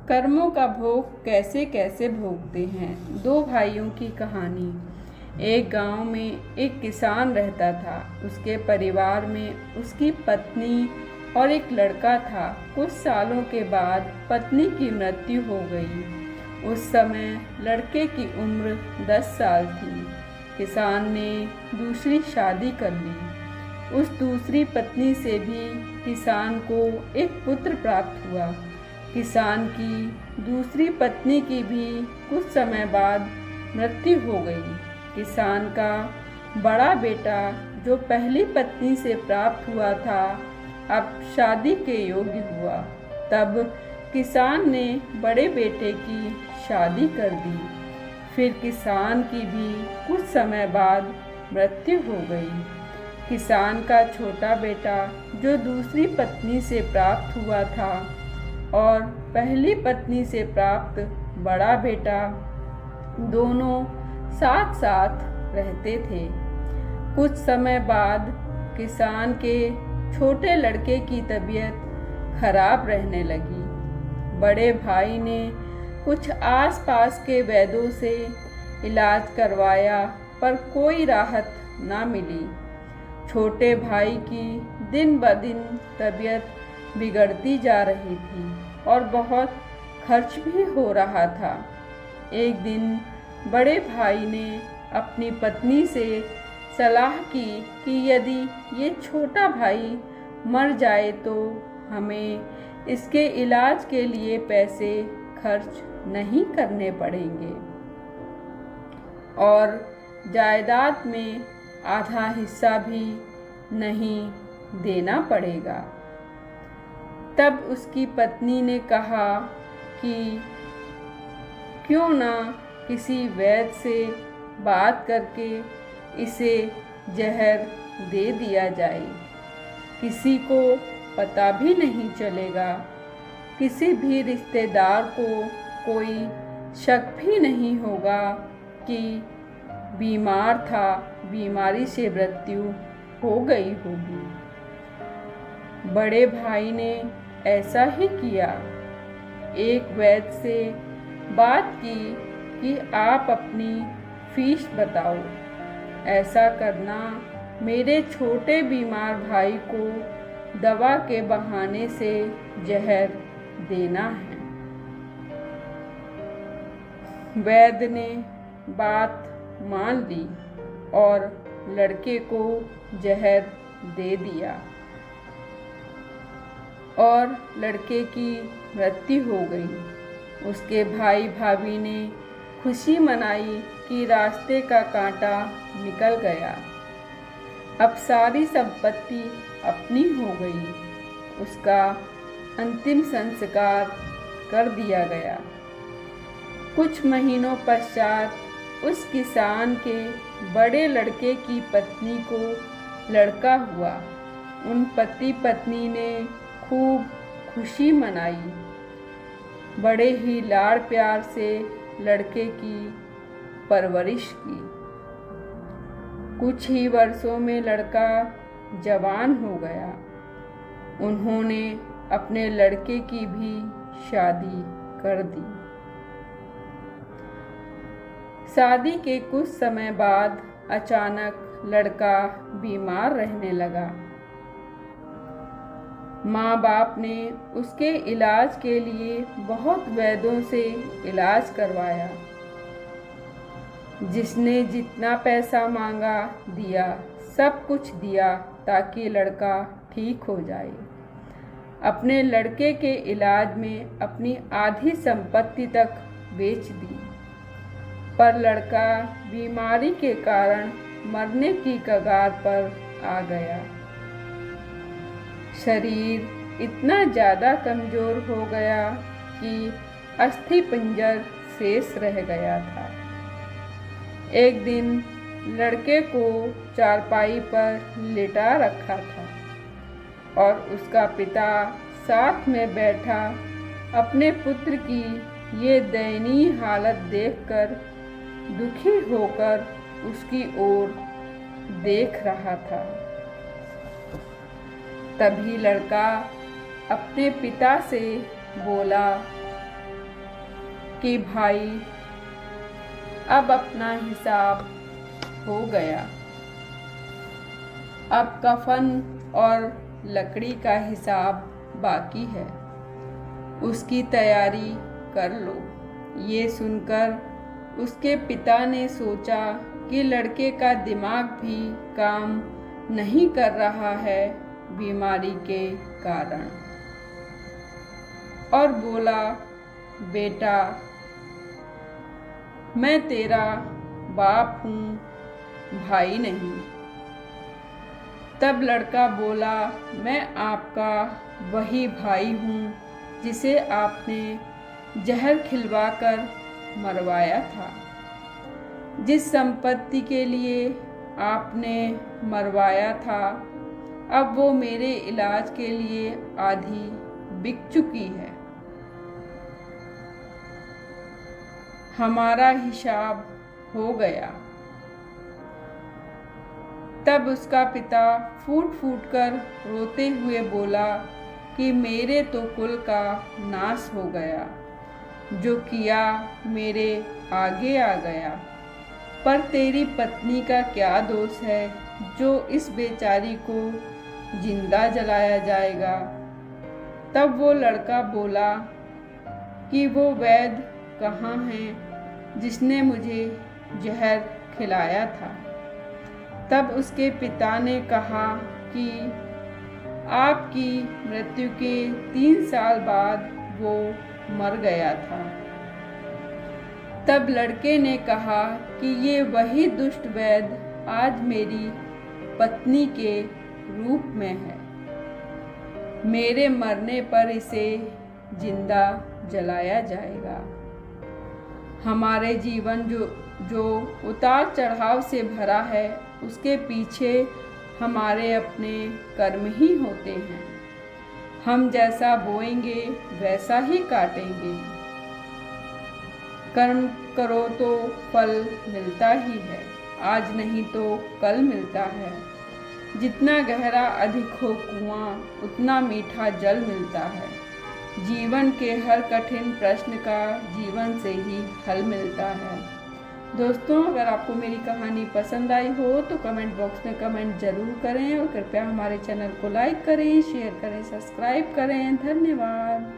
कर्मों का भोग कैसे कैसे भोगते हैं। दो भाइयों की कहानी। एक गांव में एक किसान रहता था। उसके परिवार में उसकी पत्नी और एक लड़का था। कुछ सालों के बाद पत्नी की मृत्यु हो गई। उस समय लड़के की उम्र 10 साल थी। किसान ने दूसरी शादी कर ली। उस दूसरी पत्नी से भी किसान को एक पुत्र प्राप्त हुआ। किसान की दूसरी पत्नी की भी कुछ समय बाद मृत्यु हो गई। किसान का बड़ा बेटा जो पहली पत्नी से प्राप्त हुआ था, अब शादी के योग्य हुआ। तब किसान ने बड़े बेटे की शादी कर दी। फिर किसान की भी कुछ समय बाद मृत्यु हो गई। किसान का छोटा बेटा जो दूसरी पत्नी से प्राप्त हुआ था और पहली पत्नी से प्राप्त बड़ा बेटा, दोनों साथ साथ रहते थे। कुछ समय बाद किसान के छोटे लड़के की तबीयत खराब रहने लगी। बड़े भाई ने कुछ आसपास के वैद्यों से इलाज करवाया, पर कोई राहत ना मिली। छोटे भाई की दिन ब दिन तबीयत बिगड़ती जा रही थी और बहुत खर्च भी हो रहा था। एक दिन बड़े भाई ने अपनी पत्नी से सलाह की कि यदि ये छोटा भाई मर जाए तो हमें इसके इलाज के लिए पैसे खर्च नहीं करने पड़ेंगे और जायदाद में आधा हिस्सा भी नहीं देना पड़ेगा। तब उसकी पत्नी ने कहा कि क्यों ना किसी वैद्य से बात करके इसे जहर दे दिया जाए। किसी को पता भी नहीं चलेगा, किसी भी रिश्तेदार को कोई शक भी नहीं होगा कि बीमार था, बीमारी से मृत्यु हो गई होगी। बड़े भाई ने ऐसा ही किया। एक वैद्य से बात की कि आप अपनी फीस बताओ। ऐसा करना मेरे छोटे बीमार भाई को दवा के बहाने से जहर देना है। वैद्य ने बात मान ली और लड़के को जहर दे दिया और लड़के की मृत्यु हो गई। उसके भाई भाभी ने खुशी मनाई कि रास्ते का कांटा निकल गया। अब सारी संपत्ति अपनी हो गई। उसका अंतिम संस्कार कर दिया गया। कुछ महीनों पश्चात उस किसान के बड़े लड़के की पत्नी को लड़का हुआ। उन पति पत्नी ने खूब खुशी मनाई। बड़े ही लाड़ प्यार से लड़के की परवरिश की। कुछ ही वर्षों में लड़का जवान हो गया। उन्होंने अपने लड़के की भी शादी कर दी। शादी के कुछ समय बाद अचानक लड़का बीमार रहने लगा। माँ बाप ने उसके इलाज के लिए बहुत वैद्यों से इलाज करवाया। जिसने जितना पैसा मांगा दिया, सब कुछ दिया ताकि लड़का ठीक हो जाए। अपने लड़के के इलाज में अपनी आधी संपत्ति तक बेच दी, पर लड़का बीमारी के कारण मरने की कगार पर आ गया। शरीर इतना ज़्यादा कमज़ोर हो गया कि अस्थि पंजर शेष रह गया था। एक दिन लड़के को चारपाई पर लिटा रखा था और उसका पिता साथ में बैठा अपने पुत्र की ये दयनीय हालत देखकर दुखी होकर उसकी ओर देख रहा था। तभी लड़का अपने पिता से बोला, कि भाई अब अपना हिसाब हो गया। अब कफन और लकड़ी का हिसाब बाकी है, उसकी तैयारी कर लो। ये सुनकर उसके पिता ने सोचा कि लड़के का दिमाग भी काम नहीं कर रहा है बीमारी के कारण, और बोला, बेटा मैं तेरा बाप हूँ, भाई नहीं। तब लड़का बोला, मैं आपका वही भाई हूँ जिसे आपने जहर खिलवाकर मरवाया था। जिस संपत्ति के लिए आपने मरवाया था, अब वो मेरे इलाज के लिए आधी बिक चुकी है। हमारा हिसाब हो गया। तब उसका पिता फूट फूट कर रोते हुए बोला कि मेरे तो कुल का नाश हो गया, जो किया मेरे आगे आ गया। पर तेरी पत्नी का क्या दोष है जो इस बेचारी को जिंदा जलाया जाएगा। तब वो लड़का बोला कि वो वैद्य कहाँ है जिसने मुझे जहर खिलाया था। तब उसके पिता ने कहा कि आपकी मृत्यु के 3 साल बाद वो मर गया था। तब लड़के ने कहा कि ये वही दुष्ट वैद्य आज मेरी पत्नी के रूप में है। मेरे मरने पर इसे जिंदा जलाया जाएगा। हमारे जीवन जो उतार चढ़ाव से भरा है, उसके पीछे हमारे अपने कर्म ही होते हैं। हम जैसा बोएंगे वैसा ही काटेंगे। कर्म करो तो फल मिलता ही है, आज नहीं तो कल मिलता है। जितना गहरा अधिक हो कुआं, उतना मीठा जल मिलता है। जीवन के हर कठिन प्रश्न का जीवन से ही हल मिलता है। दोस्तों, अगर आपको मेरी कहानी पसंद आई हो तो कमेंट बॉक्स में कमेंट जरूर करें और कृपया हमारे चैनल को लाइक करें, शेयर करें, सब्सक्राइब करें। धन्यवाद।